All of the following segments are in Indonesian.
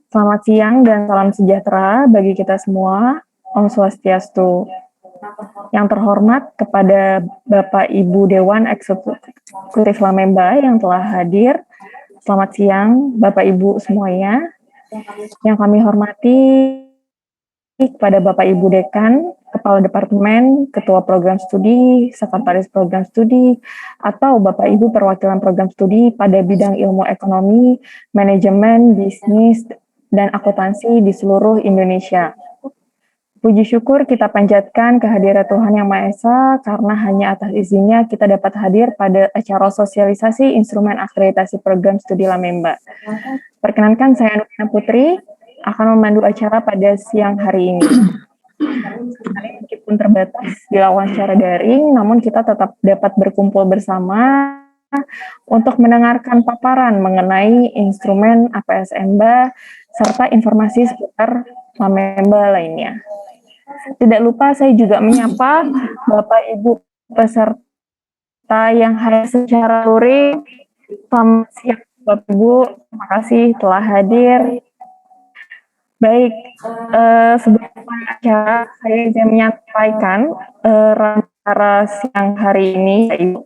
Selamat siang dan salam sejahtera bagi kita semua. Om Swastiastu. Yang terhormat kepada Bapak Ibu Dewan Eksekutif Lamemba yang telah hadir. Selamat siang Bapak Ibu semuanya. Yang kami hormati kepada Bapak Ibu Dekan, Kepala Departemen, Ketua Program Studi, Sekretaris Program Studi, atau Bapak Ibu perwakilan program studi pada bidang ilmu ekonomi, manajemen, bisnis, dan akuntansi di seluruh Indonesia. Puji syukur kita panjatkan kehadiran Tuhan Yang Maha Esa karena hanya atas izinnya kita dapat hadir pada acara sosialisasi instrumen akreditasi program studi Lamemba. Perkenankan saya Nurina Putri akan memandu acara pada siang hari ini. Meskipun terbatas dilakukan secara daring, namun kita tetap dapat berkumpul bersama untuk mendengarkan paparan mengenai instrumen APSMBA serta informasi seputar Lamemba lainnya. Tidak lupa saya juga menyapa Bapak Ibu peserta yang hadir secara luring. Selamat siang Bapak Ibu, terima kasih telah hadir. Baik, sebelum acara saya ingin menyampaikan acara siang hari ini, Ibu.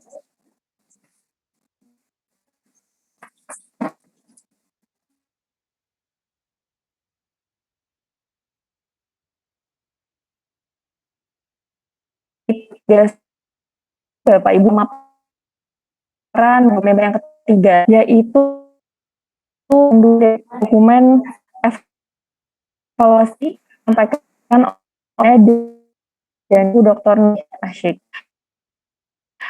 Bapak Ibu paparan member yang ketiga, yaitu dokumen evaluasi sampaikan oleh dan Dr. Asyik.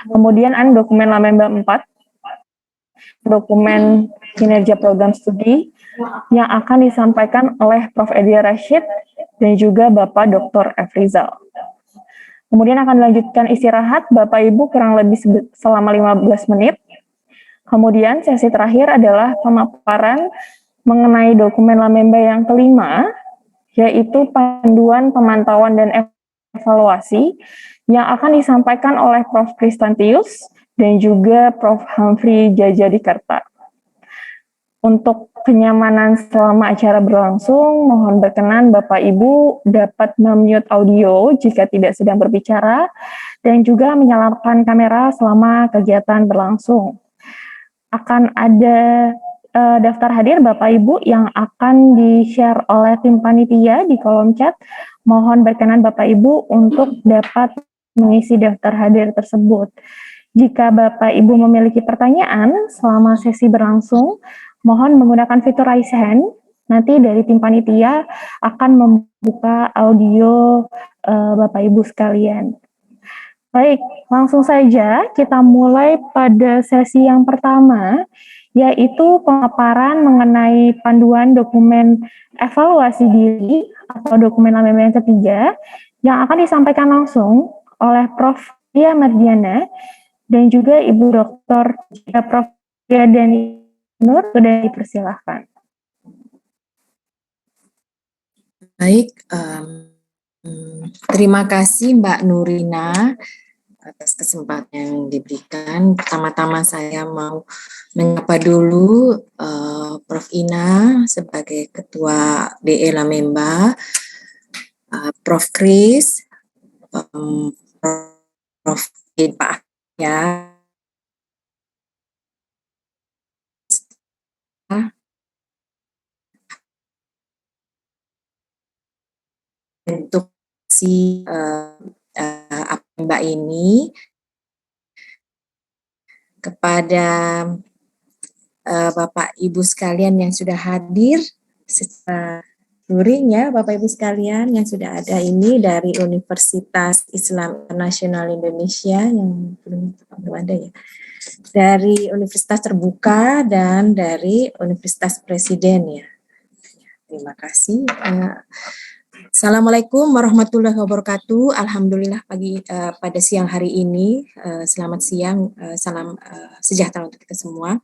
Kemudian ada dokumen Lamemba 4, dokumen kinerja program studi yang akan disampaikan oleh Prof. Edi Rashid dan juga Bapak Dr. F. Rizal. Kemudian akan dilanjutkan istirahat Bapak Ibu kurang lebih selama 15 menit. Kemudian sesi terakhir adalah pemaparan mengenai dokumen Lamemba yang kelima, yaitu panduan pemantauan dan evaluasi yang akan disampaikan oleh Prof. Kristantius dan juga Prof. Humphrey Jajadikarta. Untuk kenyamanan selama acara berlangsung, mohon berkenan Bapak Ibu dapat mute audio jika tidak sedang berbicara dan juga menyalakan kamera selama kegiatan berlangsung. Akan ada daftar hadir Bapak Ibu yang akan di-share oleh tim panitia di kolom chat. Mohon berkenan Bapak Ibu untuk dapat mengisi daftar hadir tersebut. Jika Bapak Ibu memiliki pertanyaan selama sesi berlangsung, mohon menggunakan fitur raise hand. Nanti dari tim panitia akan membuka audio Bapak Ibu sekalian. Baik, langsung saja kita mulai pada sesi yang pertama, yaitu pemaparan mengenai panduan dokumen evaluasi diri atau dokumen Lamemba yang ketiga, yang akan disampaikan langsung oleh Prof. Dia Mardiana dan juga Ibu Dr. Prof. Dani Nur, sudah dipersilahkan. Baik, terima kasih Mbak Nurina atas kesempatan yang diberikan. Pertama-tama saya mau menyapa dulu Prof. Ina sebagai Ketua DE Lamemba, Prof. Kris, Prof. Pak ya, untuk si Mbak ini kepada Bapak Ibu sekalian yang sudah hadir secara luring ya, Bapak Ibu sekalian yang sudah ada ini dari Universitas Islam Internasional Indonesia yang belum ada ya, dari Universitas Terbuka dan dari Universitas Presiden ya. Terima kasih. Assalamualaikum warahmatullahi wabarakatuh. Alhamdulillah pada siang hari ini, selamat siang, salam sejahtera untuk kita semua.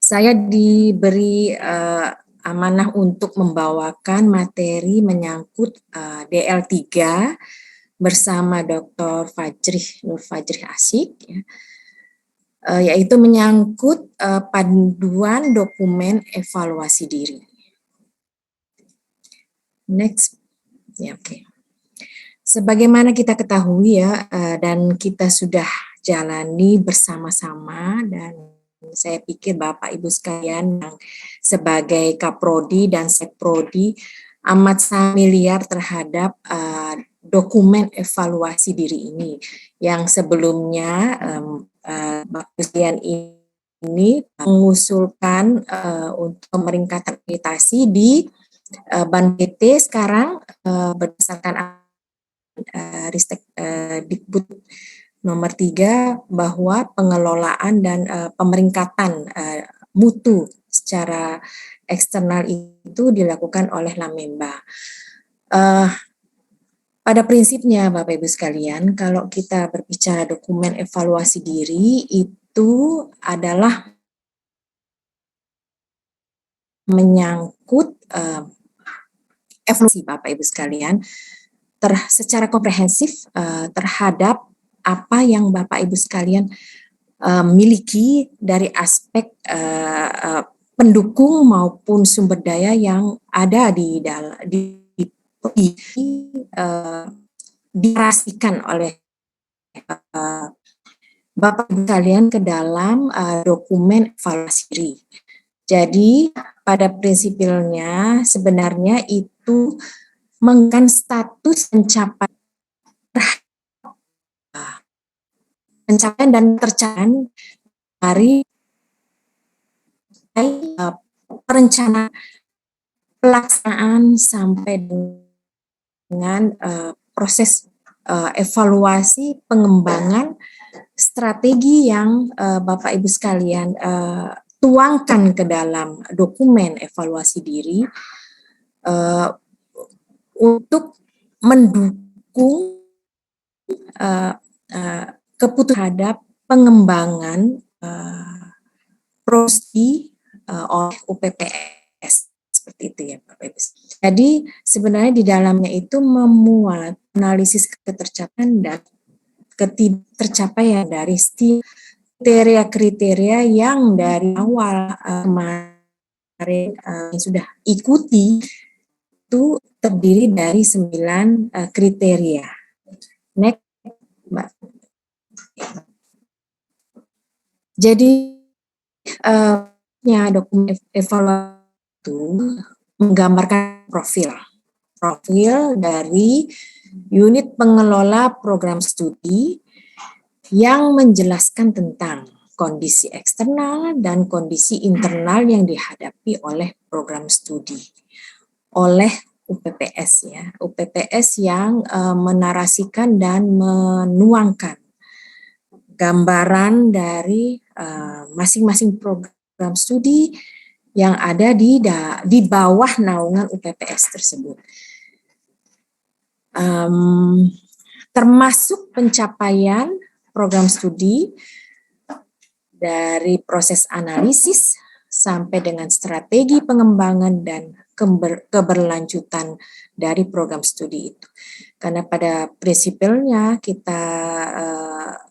Saya diberi amanah untuk membawakan materi menyangkut DL3 bersama Dr. Nur Fajrih Asyik, ya, yaitu menyangkut panduan dokumen evaluasi diri. Next. Ya, oke. Sebagaimana kita ketahui ya, dan kita sudah jalani bersama-sama, dan saya pikir Bapak Ibu sekalian yang sebagai Kaprodi dan Sekprodi amat familiar terhadap dokumen evaluasi diri ini yang sebelumnya Bapak Ibu sekalian ini mengusulkan untuk pemeringkatan akreditasi di Ban PT sekarang berdasarkan Ristek Dikbud nomor 3 bahwa pengelolaan dan pemeringkatan mutu secara eksternal itu dilakukan oleh Lamemba. Pada prinsipnya Bapak Ibu sekalian, kalau kita berbicara dokumen evaluasi diri itu adalah menyangkut evaluasi Bapak Ibu sekalian secara komprehensif terhadap apa yang Bapak Ibu sekalian miliki dari aspek pendukung maupun sumber daya yang ada di dirasikan oleh Bapak Ibu sekalian ke dalam dokumen evaluasi diri. Jadi pada prinsipnya sebenarnya itu mengenai status pencapaian dan tercapaian dari perencanaan pelaksanaan sampai dengan proses evaluasi pengembangan strategi yang Bapak Ibu sekalian tuangkan ke dalam dokumen evaluasi diri untuk mendukung keputusan terhadap pengembangan prodi oleh UPPS seperti itu ya Bapak Ibu. Jadi sebenarnya di dalamnya itu memuat analisis ketercapaian dan ketidaktercapaian dari kriteria-kriteria yang dari awal kemarin yang sudah ikuti itu terdiri dari 9 kriteria. Next, Mbak. Jadi dokumen evaluasi itu menggambarkan profil dari unit pengelola program studi yang menjelaskan tentang kondisi eksternal dan kondisi internal yang dihadapi oleh program studi oleh UPPS ya. UPPS yang menarasikan dan menuangkan gambaran dari masing-masing program studi yang ada di bawah naungan UPPS tersebut. Termasuk pencapaian program studi dari proses analisis sampai dengan strategi pengembangan dan keberlanjutan dari program studi itu. Karena pada prinsipnya kita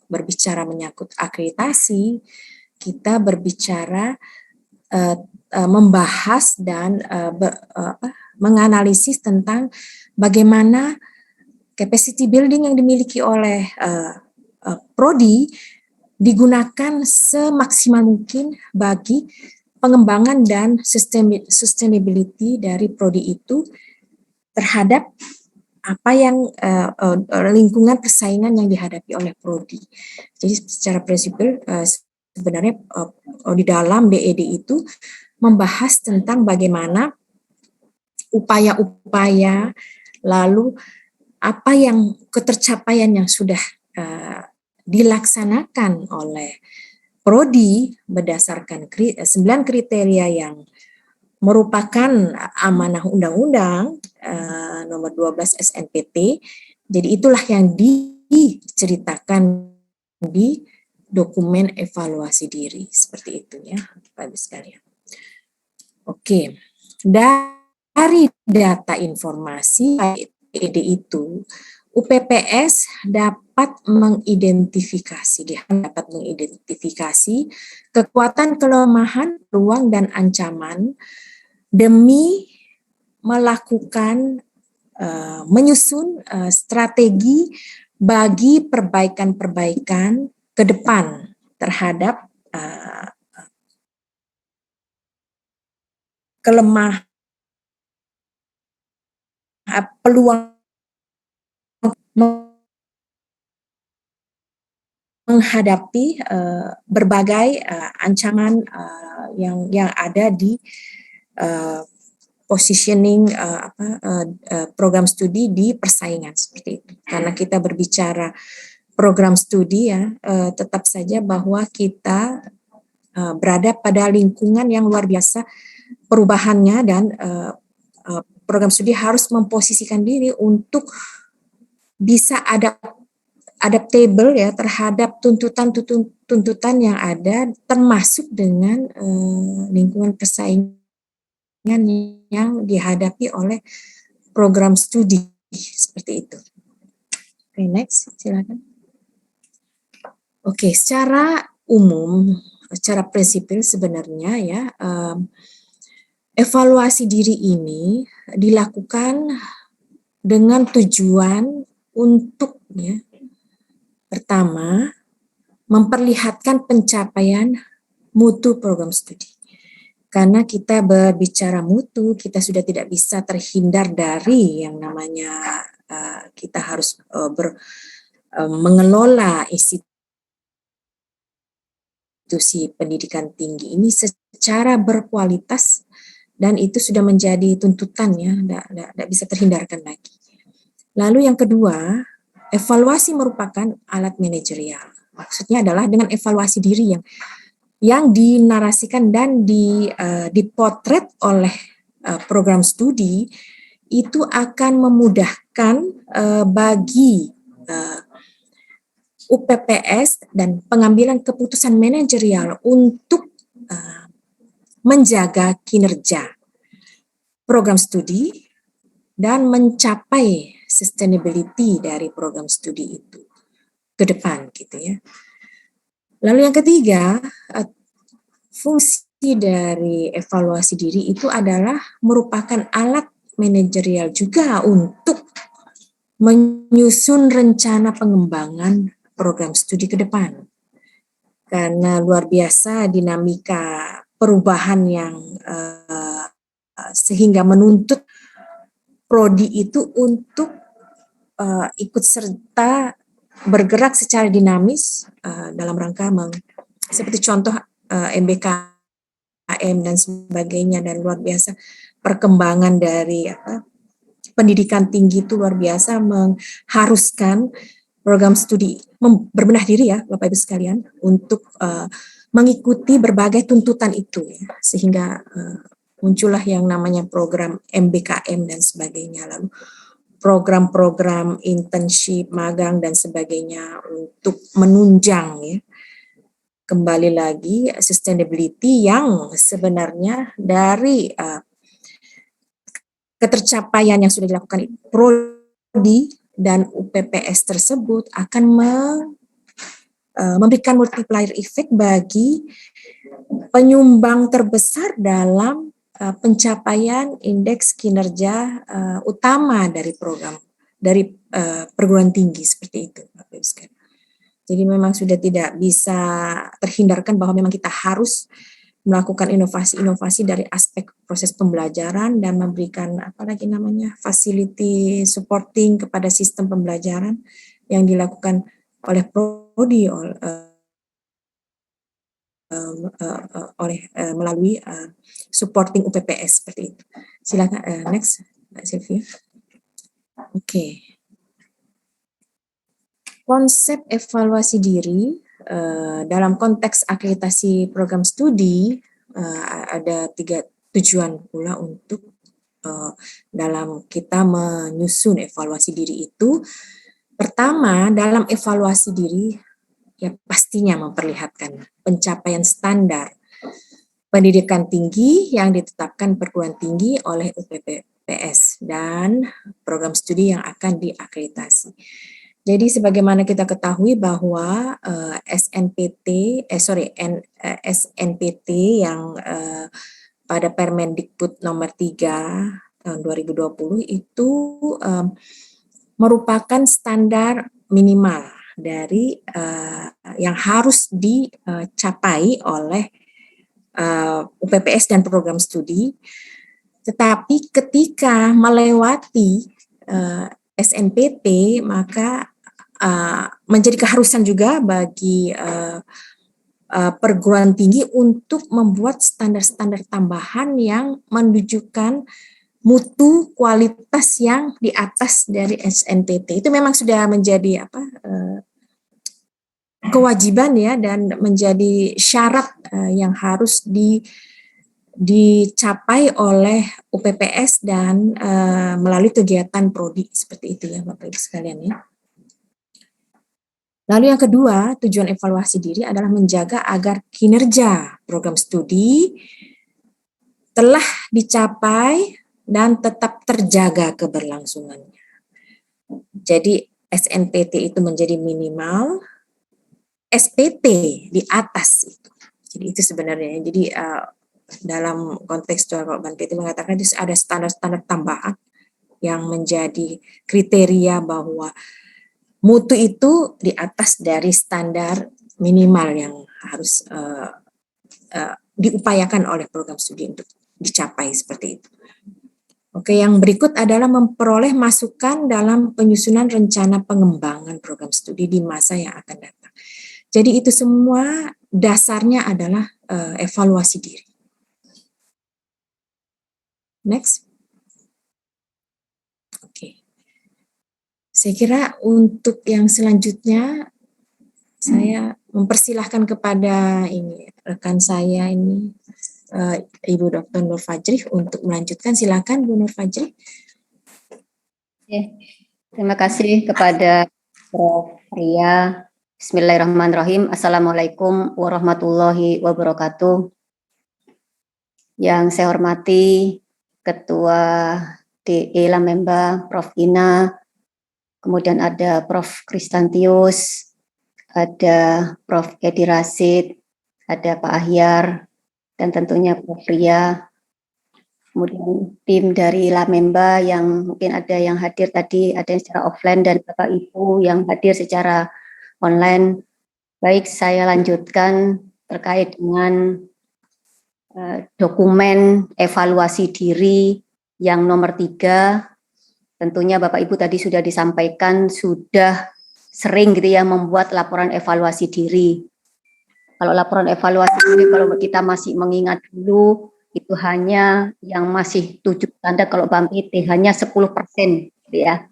berbicara menyangkut akreditasi, kita berbicara membahas dan menganalisis tentang bagaimana capacity building yang dimiliki oleh prodi digunakan semaksimal mungkin bagi pengembangan dan sustainability dari prodi itu terhadap apa yang lingkungan persaingan yang dihadapi oleh prodi. Jadi secara prinsipil sebenarnya di dalam DED itu membahas tentang bagaimana upaya-upaya lalu apa yang ketercapaian yang sudah dilaksanakan oleh prodi berdasarkan 9 kriteria yang merupakan amanah undang-undang nomor 12 SNPT. Jadi itulah yang diceritakan di dokumen evaluasi diri seperti itu ya Bapak Ibu sekalian. Oke. Dari data informasi DED itu UPPS dapat mengidentifikasi kekuatan, kelemahan, peluang dan ancaman demi melakukan menyusun strategi bagi perbaikan-perbaikan ke depan terhadap kelemah peluang menghadapi berbagai ancaman yang ada di positioning program studi di persaingan seperti itu. Karena kita berbicara program studi ya, tetap saja bahwa kita berada pada lingkungan yang luar biasa perubahannya, dan program studi harus memposisikan diri untuk bisa adaptable ya terhadap tuntutan yang ada, termasuk dengan lingkungan persaingan yang dihadapi oleh program studi seperti itu. Oke, next, silakan. Oke, secara umum, secara prinsipil sebenarnya ya, evaluasi diri ini dilakukan dengan tujuan untuk ya, pertama, memperlihatkan pencapaian mutu program studi. Karena kita berbicara mutu, kita sudah tidak bisa terhindar dari yang namanya kita harus mengelola institusi pendidikan tinggi ini secara berkualitas, dan itu sudah menjadi tuntutan ya, tidak bisa terhindarkan lagi. Lalu yang kedua, evaluasi merupakan alat manajerial. Maksudnya adalah dengan evaluasi diri yang dinarasikan dan dipotret oleh program studi, itu akan memudahkan bagi UPPS dan pengambilan keputusan manajerial untuk menjaga kinerja program studi dan mencapai sustainability dari program studi itu ke depan gitu ya. Lalu yang ketiga, fungsi dari evaluasi diri itu adalah merupakan alat manajerial juga untuk menyusun rencana pengembangan program studi ke depan. Karena luar biasa dinamika perubahan yang sehingga menuntut prodi itu untuk ikut serta bergerak secara dinamis dalam rangka seperti contoh MBKM dan sebagainya, dan luar biasa perkembangan dari pendidikan tinggi itu luar biasa mengharuskan program studi berbenah diri ya Bapak Ibu sekalian untuk mengikuti berbagai tuntutan itu ya, sehingga muncullah yang namanya program MBKM dan sebagainya, lalu program-program internship, magang dan sebagainya untuk menunjang ya kembali lagi sustainability yang sebenarnya dari ketercapaian yang sudah dilakukan prodi dan UPPS tersebut akan memberikan multiplier effect bagi penyumbang terbesar dalam pencapaian indeks kinerja utama dari program dari perguruan tinggi seperti itu. Jadi memang sudah tidak bisa terhindarkan bahwa memang kita harus melakukan inovasi-inovasi dari aspek proses pembelajaran dan memberikan facility supporting kepada sistem pembelajaran yang dilakukan oleh prodi melalui supporting UPPS seperti itu. Silakan next, Mbak Sylvia. Oke. Konsep evaluasi diri dalam konteks akreditasi program studi ada 3 tujuan pula untuk dalam kita menyusun evaluasi diri itu. Pertama, dalam evaluasi diri ya pastinya memperlihatkan pencapaian standar pendidikan tinggi yang ditetapkan perguruan tinggi oleh UPPS dan program studi yang akan diakreditasi. Jadi sebagaimana kita ketahui bahwa SNPT yang pada Permendikbud nomor 3 tahun 2020 itu merupakan standar minimal dari yang harus dicapai oleh UPPS dan program studi. Tetapi ketika melewati SNPT, maka menjadi keharusan juga bagi perguruan tinggi untuk membuat standar-standar tambahan yang menunjukkan mutu kualitas yang di atas dari SNPT. Itu memang sudah menjadi kewajiban ya, dan menjadi syarat yang harus dicapai oleh UPPS dan melalui kegiatan prodi seperti itu ya Bapak Ibu sekalian ya. Lalu yang kedua, tujuan evaluasi diri adalah menjaga agar kinerja program studi telah dicapai dan tetap terjaga keberlangsungannya. Jadi SNPT itu menjadi minimal, SPT di atas itu. Jadi itu sebenarnya. Jadi dalam konteks Pak Banpiti mengatakan ada standar-standar tambahan yang menjadi kriteria bahwa mutu itu di atas dari standar minimal yang harus diupayakan oleh program studi untuk dicapai seperti itu. Oke, yang berikut adalah memperoleh masukan dalam penyusunan rencana pengembangan program studi di masa yang akan datang. Jadi itu semua dasarnya adalah evaluasi diri. Next. Oke. Saya kira untuk yang selanjutnya saya mempersilahkan kepada rekan saya Ibu Dr. Nur Fajri untuk melanjutkan. Silakan Bu Nur Fajri. Terima kasih kepada Prof. Ria. Bismillahirrahmanirrahim. Assalamualaikum warahmatullahi wabarakatuh. Yang saya hormati Ketua DE Lamemba, Prof. Ina, kemudian ada Prof. Kristantius, ada Prof. Edi Rasid, ada Pak Ahyar, dan tentunya Prof. Ria, kemudian tim dari Lamemba yang mungkin ada yang hadir tadi, ada yang secara offline, dan Bapak Ibu yang hadir secara online. Baik, saya lanjutkan terkait dengan dokumen evaluasi diri yang nomor 3. Tentunya Bapak Ibu tadi sudah disampaikan, sudah sering gitu ya membuat laporan evaluasi diri. Kalau laporan evaluasi diri, kalau kita masih mengingat dulu, itu hanya yang masih 7 standar, kalau Banpiti hanya 10% gitu ya.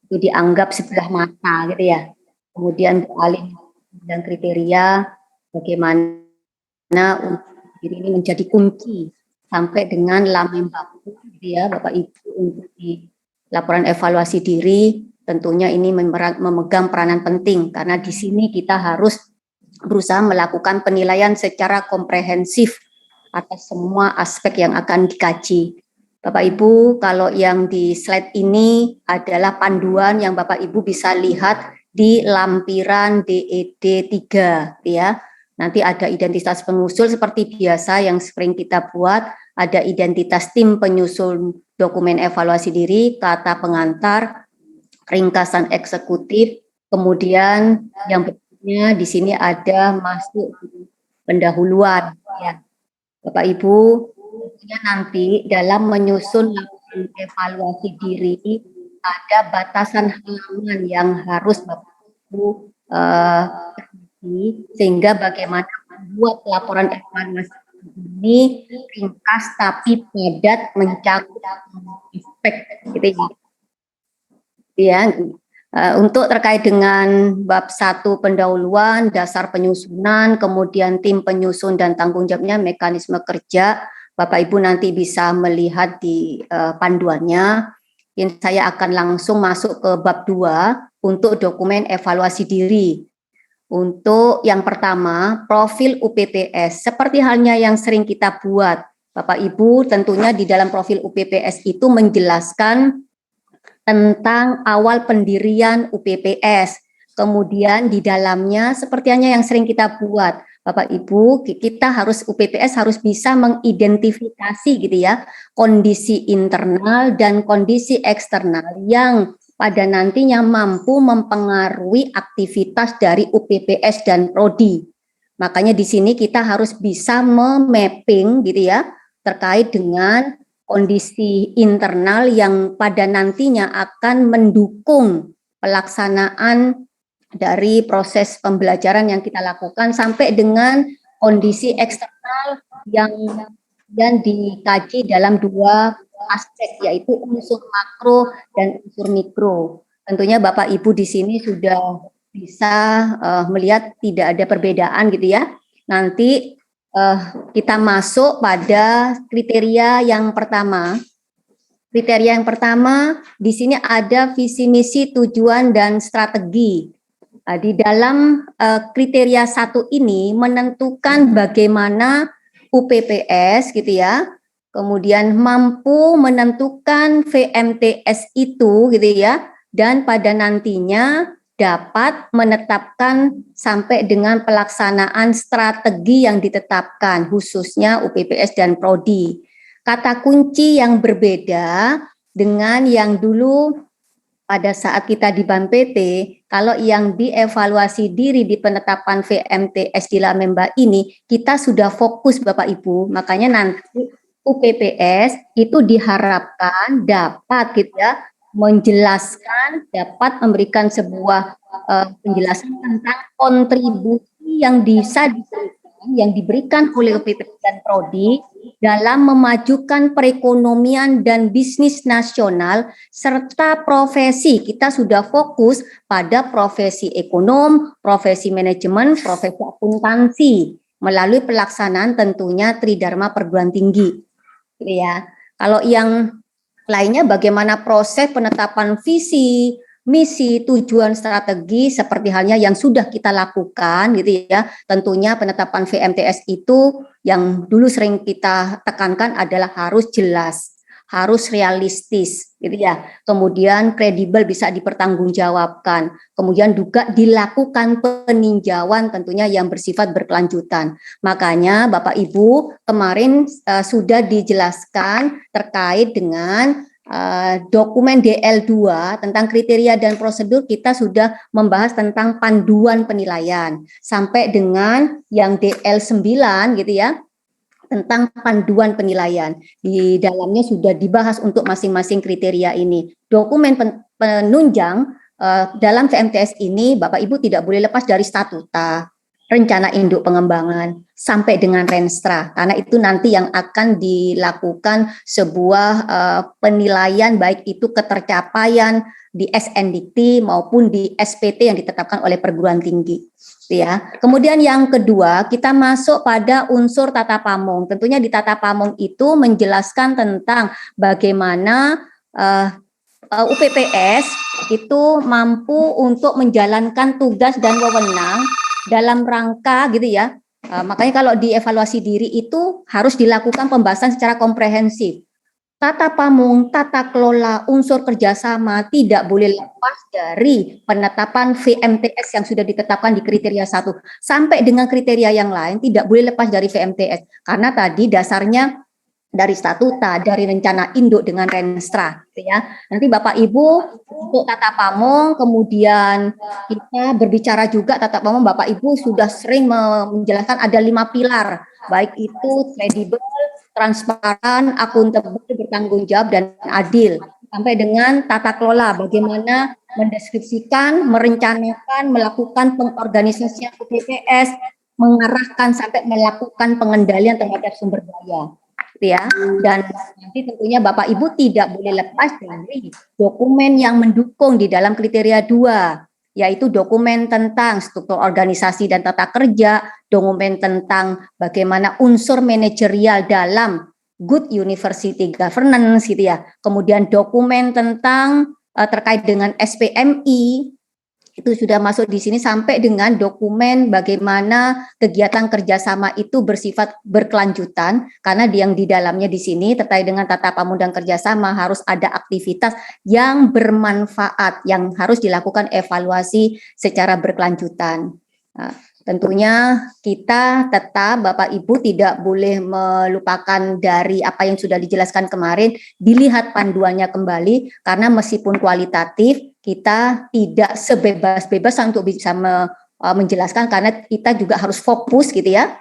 Itu dianggap sebelah mata gitu ya. Kemudian beralih dan kriteria bagaimana untuk diri ini menjadi kunci sampai dengan Lamemba gitu ya Bapak Ibu, untuk di laporan evaluasi diri. Tentunya ini memegang peranan penting karena di sini kita harus berusaha melakukan penilaian secara komprehensif atas semua aspek yang akan dikaji. Bapak Ibu, kalau yang di slide ini adalah panduan yang Bapak Ibu bisa lihat di lampiran DED 3 ya. Nanti ada identitas pengusul seperti biasa yang sering kita buat, ada identitas tim penyusul dokumen evaluasi diri, kata pengantar, ringkasan eksekutif, kemudian yang berikutnya di sini ada masuk pendahuluan ya. Bapak Ibu, nanti dalam menyusun evaluasi diri ada batasan halaman yang harus Bapak Ibu sehingga bagaimana membuat laporan evaluasi ini ringkas tapi padat, mencakup aspek gitu ya. Untuk terkait dengan bab 1 pendahuluan, dasar penyusunan, kemudian tim penyusun dan tanggung jawabnya, mekanisme kerja, Bapak Ibu nanti bisa melihat di panduannya. Saya akan langsung masuk ke bab 2 untuk dokumen evaluasi diri. Untuk yang pertama, profil UPPS. Seperti halnya yang sering kita buat, Bapak Ibu, tentunya di dalam profil UPPS itu menjelaskan tentang awal pendirian UPPS. Kemudian di dalamnya seperti halnya yang sering kita buat, Bapak Ibu, kita harus UPPS harus bisa mengidentifikasi gitu ya kondisi internal dan kondisi eksternal yang pada nantinya mampu mempengaruhi aktivitas dari UPPS dan prodi. Makanya di sini kita harus bisa memapping gitu ya terkait dengan kondisi internal yang pada nantinya akan mendukung pelaksanaan dari proses pembelajaran yang kita lakukan sampai dengan kondisi eksternal yang dikaji dalam dua aspek, yaitu unsur makro dan unsur mikro. Tentunya Bapak Ibu di sini sudah bisa melihat tidak ada perbedaan gitu ya. Nanti kita masuk pada kriteria yang pertama. Kriteria yang pertama, di sini ada visi misi, tujuan, dan strategi. Di dalam kriteria 1 ini menentukan bagaimana UPPS gitu ya, kemudian mampu menentukan VMTS itu gitu ya, dan pada nantinya dapat menetapkan sampai dengan pelaksanaan strategi yang ditetapkan, khususnya UPPS dan Prodi. Kata kunci yang berbeda dengan yang dulu pada saat kita di BAN PT, kalau yang dievaluasi diri di penetapan VMTS di Lamemba ini, kita sudah fokus Bapak Ibu, makanya nanti UPPS itu diharapkan dapat gitu ya, menjelaskan, dapat memberikan sebuah penjelasan tentang kontribusi yang bisa diberikan oleh UPPS dan Prodi dalam memajukan perekonomian dan bisnis nasional serta profesi. Kita sudah fokus pada profesi ekonom, profesi manajemen, profesi akuntansi melalui pelaksanaan tentunya Tridharma Perguruan Tinggi. Ya, kalau yang lainnya bagaimana proses penetapan visi, misi, tujuan, strategi seperti halnya yang sudah kita lakukan gitu ya. Tentunya penetapan VMTS itu yang dulu sering kita tekankan adalah harus jelas, harus realistis gitu ya. Kemudian kredibel, bisa dipertanggungjawabkan. Kemudian juga dilakukan peninjauan tentunya yang bersifat berkelanjutan. Makanya Bapak Ibu kemarin sudah dijelaskan terkait dengan dokumen DL2 tentang kriteria dan prosedur. Kita sudah membahas tentang panduan penilaian sampai dengan yang DL9 gitu ya, tentang panduan penilaian. Di dalamnya sudah dibahas untuk masing-masing kriteria ini. Dokumen penunjang dalam VMTS ini Bapak Ibu tidak boleh lepas dari statuta, rencana induk pengembangan, sampai dengan Renstra, karena itu nanti yang akan dilakukan sebuah penilaian baik itu ketercapaian di SNDT maupun di SPT yang ditetapkan oleh perguruan tinggi. Ya. Kemudian yang kedua, kita masuk pada unsur tata pamong. Tentunya di tata pamong itu menjelaskan tentang bagaimana UPPS itu mampu untuk menjalankan tugas dan wewenang dalam rangka gitu ya. Makanya kalau dievaluasi diri itu harus dilakukan pembahasan secara komprehensif. Tata pamong, tata kelola, unsur kerjasama tidak boleh lepas dari penetapan VMTS yang sudah ditetapkan di kriteria 1 sampai dengan kriteria yang lain tidak boleh lepas dari VMTS karena tadi dasarnya dari statuta, dari rencana induk dengan Renstra, gitu ya. Nanti Bapak Ibu untuk tata pamong, kemudian kita berbicara juga tata pamong, Bapak Ibu sudah sering menjelaskan ada 5 pilar, baik itu kredibel, transparan, akuntabel, bertanggung jawab, dan adil. Sampai dengan tata kelola, bagaimana mendeskripsikan, merencanakan, melakukan pengorganisasian UPPS, mengarahkan sampai melakukan pengendalian terhadap sumber daya. Ya, dan nanti tentunya Bapak Ibu tidak boleh lepas dari dokumen yang mendukung di dalam kriteria 2, yaitu dokumen tentang struktur organisasi dan tata kerja, dokumen tentang bagaimana unsur manajerial dalam good university governance gitu ya. Kemudian dokumen tentang terkait dengan SPMI itu sudah masuk di sini sampai dengan dokumen bagaimana kegiatan kerjasama itu bersifat berkelanjutan karena yang di dalamnya di sini terkait dengan tata pamong dan kerjasama harus ada aktivitas yang bermanfaat yang harus dilakukan evaluasi secara berkelanjutan. Nah, tentunya kita tetap Bapak Ibu tidak boleh melupakan dari apa yang sudah dijelaskan kemarin, dilihat panduannya kembali, karena meskipun kualitatif, kita tidak sebebas-bebas untuk bisa menjelaskan, karena kita juga harus fokus gitu ya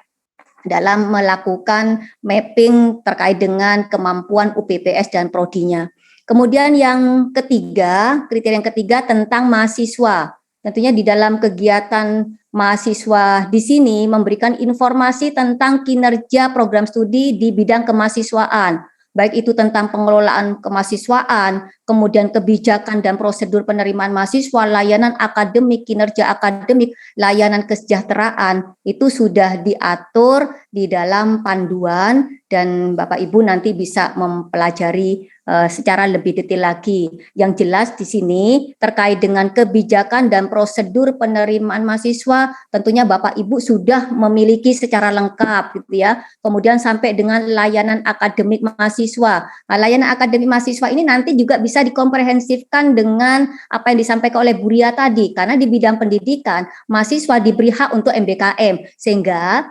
dalam melakukan mapping terkait dengan kemampuan UPPS dan prodinya. Kemudian yang ketiga, kriteria yang ketiga tentang mahasiswa. Tentunya di dalam kegiatan mahasiswa di sini memberikan informasi tentang kinerja program studi di bidang kemahasiswaan, baik itu tentang pengelolaan kemahasiswaan, kemudian kebijakan dan prosedur penerimaan mahasiswa, layanan akademik, kinerja akademik, layanan kesejahteraan, itu sudah diatur di dalam panduan dan Bapak Ibu nanti bisa mempelajari secara lebih detail lagi. Yang jelas di sini terkait dengan kebijakan dan prosedur penerimaan mahasiswa, tentunya Bapak Ibu sudah memiliki secara lengkap gitu ya. Kemudian sampai dengan layanan akademik mahasiswa. Nah, layanan akademik mahasiswa ini nanti juga bisa dikomprehensifkan dengan apa yang disampaikan oleh Bu Ria tadi, karena di bidang pendidikan mahasiswa diberi hak untuk MBKM, sehingga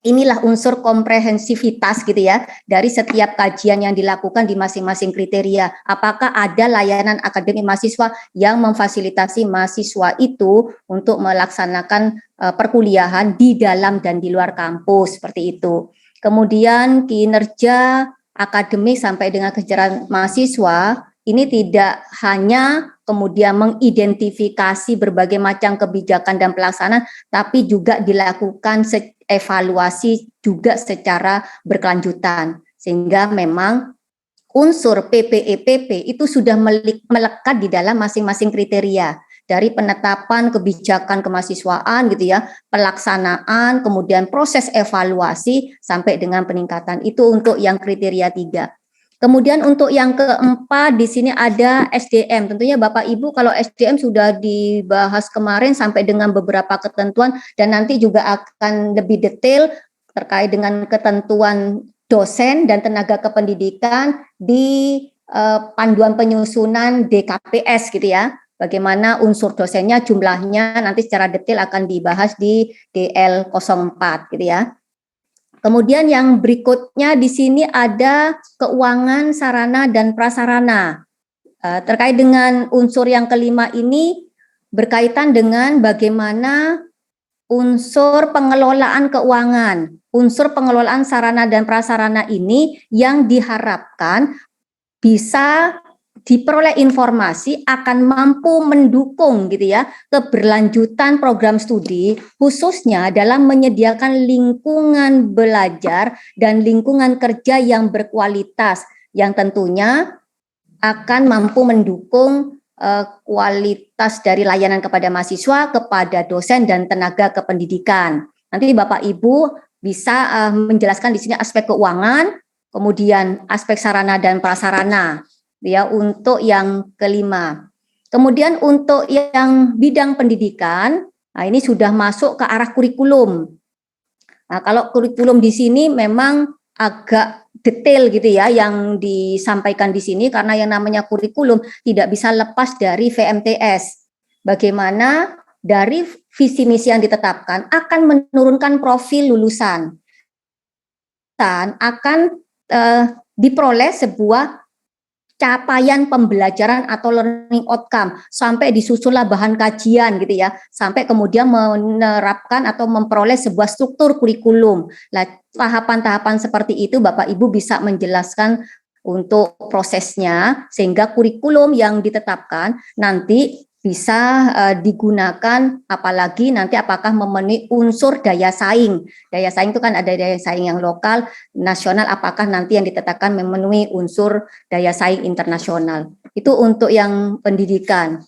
inilah unsur komprehensivitas gitu ya dari setiap kajian yang dilakukan di masing-masing kriteria. Apakah ada layanan akademik mahasiswa yang memfasilitasi mahasiswa itu untuk melaksanakan perkuliahan di dalam dan di luar kampus seperti itu. Kemudian kinerja akademik sampai dengan kesejahteraan mahasiswa ini tidak hanya kemudian mengidentifikasi berbagai macam kebijakan dan pelaksanaan, tapi juga dilakukan evaluasi juga secara berkelanjutan. Sehingga memang unsur PPEPP itu sudah melekat di dalam masing-masing kriteria. Dari penetapan kebijakan kemahasiswaan gitu ya, pelaksanaan, kemudian proses evaluasi sampai dengan peningkatan. Itu untuk yang kriteria 3. Kemudian untuk yang keempat di sini ada SDM. Tentunya Bapak Ibu kalau SDM sudah dibahas kemarin sampai dengan beberapa ketentuan dan nanti juga akan lebih detail terkait dengan ketentuan dosen dan tenaga kependidikan di panduan penyusunan DKPS gitu ya. Bagaimana unsur dosennya, jumlahnya nanti secara detail akan dibahas di DL04 gitu ya. Kemudian yang berikutnya di sini ada keuangan sarana dan prasarana. Terkait dengan unsur yang kelima ini berkaitan dengan bagaimana unsur pengelolaan keuangan, unsur pengelolaan sarana dan prasarana ini yang diharapkan bisa diperoleh informasi akan mampu mendukung gitu ya keberlanjutan program studi, khususnya dalam menyediakan lingkungan belajar dan lingkungan kerja yang berkualitas yang tentunya akan mampu mendukung kualitas dari layanan kepada mahasiswa, kepada dosen dan tenaga kependidikan. Nanti Bapak Ibu bisa menjelaskan di sini aspek keuangan, kemudian aspek sarana dan prasarana ya untuk yang kelima. Kemudian untuk yang bidang pendidikan, nah ini sudah masuk ke arah kurikulum. Nah, kalau kurikulum di sini memang agak detail gitu ya yang disampaikan di sini karena yang namanya kurikulum tidak bisa lepas dari VMTS. Bagaimana dari visi misi yang ditetapkan akan menurunkan profil lulusan dan akan diperoleh sebuah capaian pembelajaran atau learning outcome sampai disusunlah bahan kajian gitu ya sampai kemudian menerapkan atau memperoleh sebuah struktur kurikulum. Nah, tahapan-tahapan seperti itu Bapak Ibu bisa menjelaskan untuk prosesnya sehingga kurikulum yang ditetapkan nanti bisa digunakan apalagi nanti apakah memenuhi unsur daya saing. Daya saing itu kan ada daya saing yang lokal, nasional, apakah nanti yang ditetapkan memenuhi unsur daya saing internasional. Itu untuk yang pendidikan.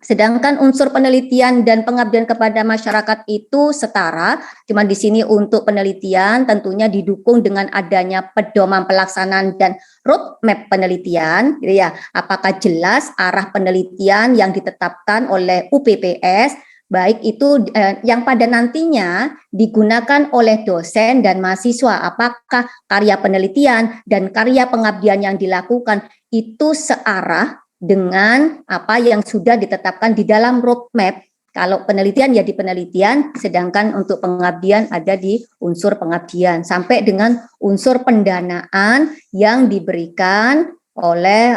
Sedangkan unsur penelitian dan pengabdian kepada masyarakat itu setara, cuma di sini untuk penelitian tentunya didukung dengan adanya pedoman pelaksanaan dan roadmap penelitian, gitu ya. Apakah jelas arah penelitian yang ditetapkan oleh UPPS, baik itu yang pada nantinya digunakan oleh dosen dan mahasiswa, apakah karya penelitian dan karya pengabdian yang dilakukan itu searah dengan apa yang sudah ditetapkan di dalam roadmap Kalau penelitian ya di penelitian, sedangkan untuk pengabdian ada di unsur pengabdian sampai dengan unsur pendanaan yang diberikan oleh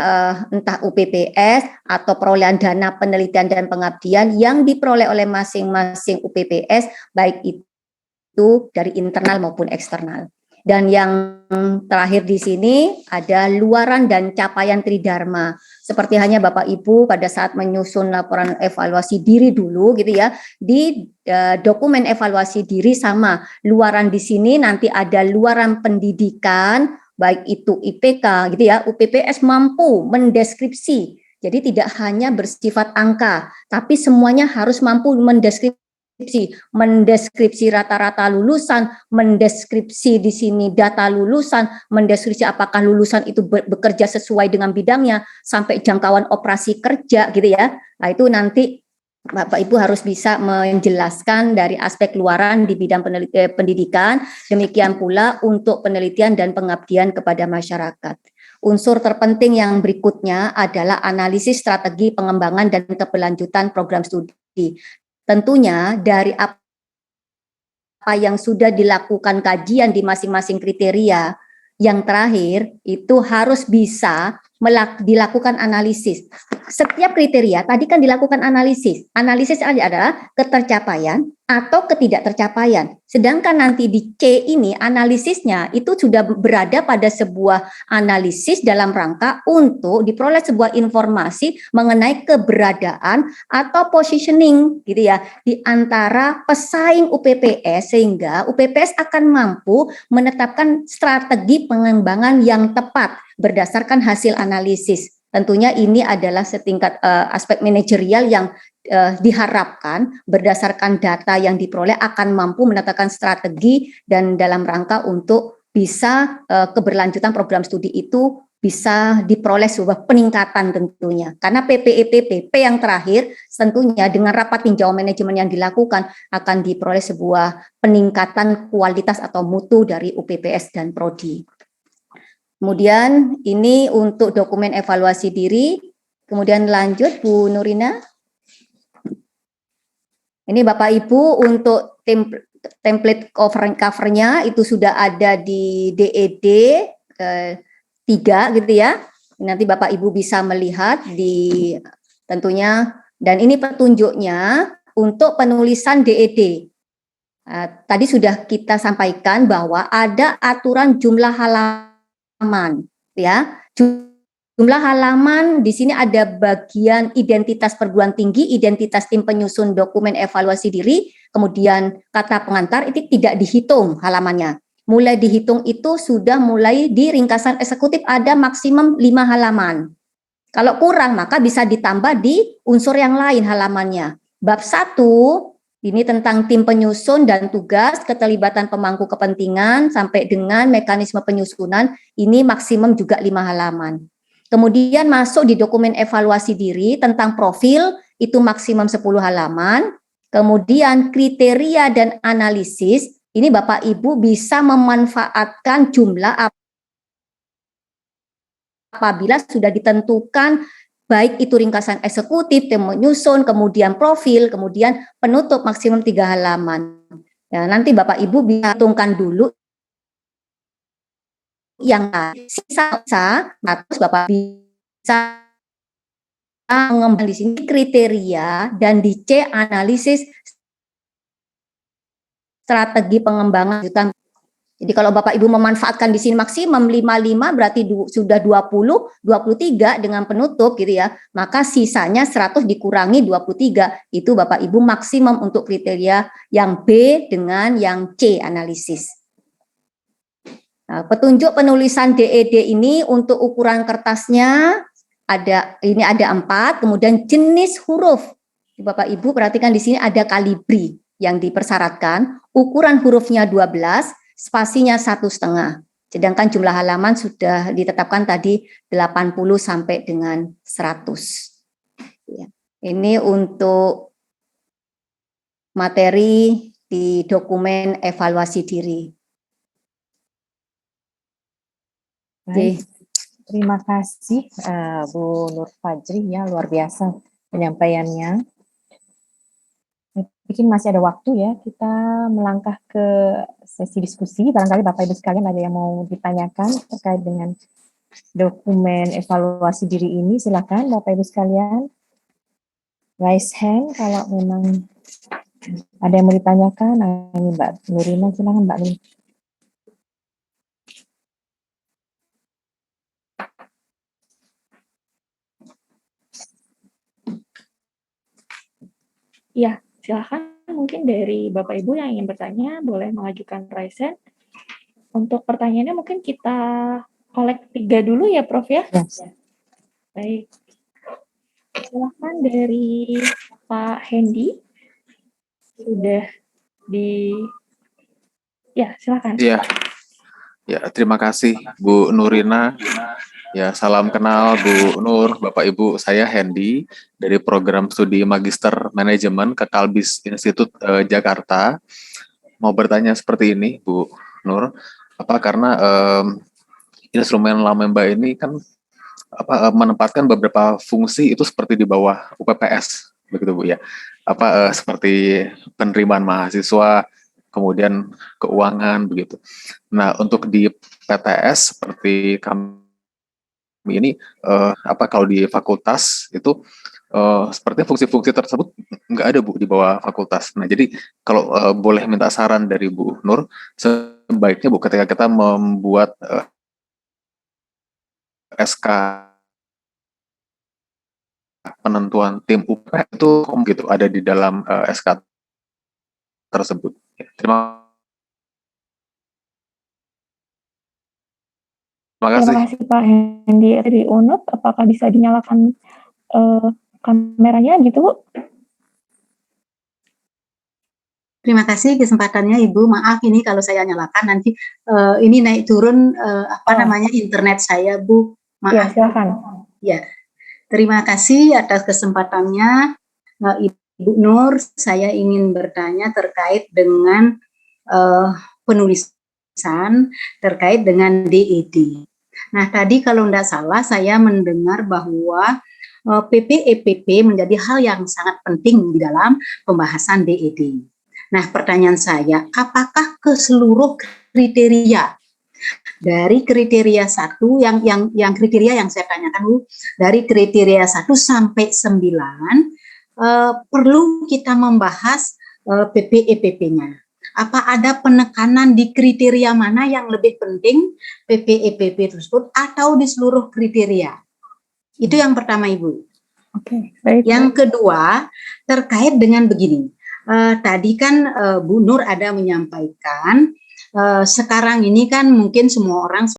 entah UPPS atau perolehan dana penelitian dan pengabdian yang diperoleh oleh masing-masing UPPS baik itu dari internal maupun eksternal. Dan yang terakhir di sini ada luaran dan capaian Tridharma. Seperti hanya Bapak Ibu pada saat menyusun laporan evaluasi diri dulu gitu ya, di dokumen evaluasi diri sama. Luaran di sini nanti ada luaran pendidikan, baik itu IPK gitu ya, UPPS mampu mendeskripsi. Jadi tidak hanya bersifat angka, tapi semuanya harus mampu mendeskripsi rata-rata lulusan, mendeskripsi di sini data lulusan, mendeskripsi apakah lulusan itu bekerja sesuai dengan bidangnya, sampai jangkauan operasi kerja gitu ya. Nah itu nanti Bapak Ibu harus bisa menjelaskan dari aspek luaran di bidang pendidikan, demikian pula untuk penelitian dan pengabdian kepada masyarakat. Unsur terpenting yang berikutnya adalah analisis strategi pengembangan dan keberlanjutan program studi. Tentunya dari apa yang sudah dilakukan kajian di masing-masing kriteria, yang terakhir itu harus bisa dilakukan analisis. Setiap kriteria tadi kan dilakukan analisis. Analisis adalah ketercapaian atau ketidaktercapaian. Sedangkan nanti di C ini analisisnya itu sudah berada pada sebuah analisis dalam rangka untuk diperoleh sebuah informasi mengenai keberadaan atau positioning gitu ya di antara pesaing UPPS, sehingga UPPS akan mampu menetapkan strategi pengembangan yang tepat berdasarkan hasil analisis. Tentunya ini adalah setingkat aspek manajerial yang diharapkan berdasarkan data yang diperoleh akan mampu menetapkan strategi dan dalam rangka untuk bisa keberlanjutan program studi itu bisa diperoleh sebuah peningkatan tentunya. Karena PPEPP yang terakhir tentunya dengan rapat tinjauan manajemen yang dilakukan akan diperoleh sebuah peningkatan kualitas atau mutu dari UPPS dan Prodi. Kemudian ini untuk dokumen evaluasi diri. Kemudian lanjut Bu Nurina. Ini Bapak Ibu untuk template covernya itu sudah ada di DED 3 gitu ya. Nanti Bapak Ibu bisa melihat di tentunya, dan ini petunjuknya untuk penulisan DED. Tadi sudah kita sampaikan bahwa ada aturan jumlah halaman ya. Jumlah halaman di sini ada bagian identitas perguruan tinggi, identitas tim penyusun dokumen evaluasi diri, kemudian kata pengantar itu tidak dihitung halamannya. Mulai dihitung itu sudah mulai di ringkasan eksekutif ada maksimum 5 halaman. Kalau kurang maka bisa ditambah di unsur yang lain halamannya. Bab 1 ini tentang tim penyusun dan tugas, keterlibatan pemangku kepentingan sampai dengan mekanisme penyusunan, ini maksimum juga 5 halaman. Kemudian masuk di dokumen evaluasi diri tentang profil, itu maksimum 10 halaman. Kemudian kriteria dan analisis, ini Bapak Ibu bisa memanfaatkan jumlah apabila sudah ditentukan baik itu ringkasan eksekutif, tim menyusun, kemudian profil, kemudian penutup maksimum 3 halaman. Ya, nanti Bapak Ibu bisa hitungkan dulu yang sisa, terus Bapak bisa mengembangkan di sini kriteria dan di C analisis strategi pengembangan lanjutan. Jadi kalau Bapak Ibu memanfaatkan di sini maksimum 55 berarti sudah 20, 23 dengan penutup gitu ya. Maka sisanya 100 dikurangi 23 itu Bapak Ibu maksimum untuk kriteria yang B dengan yang C analisis. Nah, petunjuk penulisan DED ini untuk ukuran kertasnya ada 4, kemudian jenis huruf. Bapak Ibu perhatikan di sini ada kalibri yang dipersyaratkan, ukuran hurufnya 12, spasinya 1,5. Sedangkan jumlah halaman sudah ditetapkan tadi 80 sampai dengan 100. Ya. Ini untuk materi di dokumen evaluasi diri. Baik. Terima kasih Bu Nur Fajri ya, luar biasa penyampaiannya. mungkin masih ada waktu ya, kita melangkah ke sesi diskusi. Barangkali Bapak Ibu sekalian ada yang mau ditanyakan terkait dengan dokumen evaluasi diri ini. Silakan Bapak Ibu sekalian, raise hand kalau memang ada yang mau ditanyakan. Nah, ini Mbak Nurina, silakan Mbak Nurina. Ya, silakan mungkin dari Bapak Ibu yang ingin bertanya boleh mengajukan raise hand. Untuk pertanyaannya mungkin kita kolek 3 dulu ya Prof ya. Yes. Baik. Silakan dari Pak Hendy. Sudah ya, silakan. Iya, ya terima kasih Bu Nurina. Ya, salam kenal Bu Nur, Bapak Ibu. Saya Hendy dari program studi Magister Manajemen Kekalbis Institut Jakarta. Mau bertanya seperti ini, Bu Nur, karena instrumen Lamemba ini kan menempatkan beberapa fungsi itu seperti di bawah UPPS, begitu Bu ya. Seperti penerimaan mahasiswa, kemudian keuangan begitu. Nah, untuk di PTS seperti kami ini kalau di fakultas itu sepertinya fungsi-fungsi tersebut nggak ada Bu di bawah fakultas. Nah, jadi kalau boleh minta saran dari Bu Nur, sebaiknya Bu ketika kita membuat SK penentuan tim UP itu gitu ada di dalam SK tersebut. Terima kasih. Terima kasih Pak Hendy dari UNUP. Apakah bisa dinyalakan kameranya gitu Bu? Terima kasih kesempatannya Ibu. Maaf ini kalau saya nyalakan nanti ini naik turun internet saya Bu. Maaf. Ya, silakan. Ya. Terima kasih atas kesempatannya Ibu Nur. Saya ingin bertanya terkait dengan penulisan terkait dengan DED. Nah, tadi kalau tidak salah saya mendengar bahwa PPEPP menjadi hal yang sangat penting di dalam pembahasan DED. Nah, pertanyaan saya, apakah ke seluruh kriteria dari kriteria 1 yang kriteria yang saya tanyakan Bu, dari kriteria 1 sampai 9 perlu kita membahas PPEPP-nya. Apa ada penekanan di kriteria mana yang lebih penting PPEPP tersebut atau di seluruh kriteria? Itu yang pertama Ibu. Oke, baik. Yang kedua terkait dengan begini. Tadi kan Bu Nur ada menyampaikan sekarang ini kan mungkin semua orang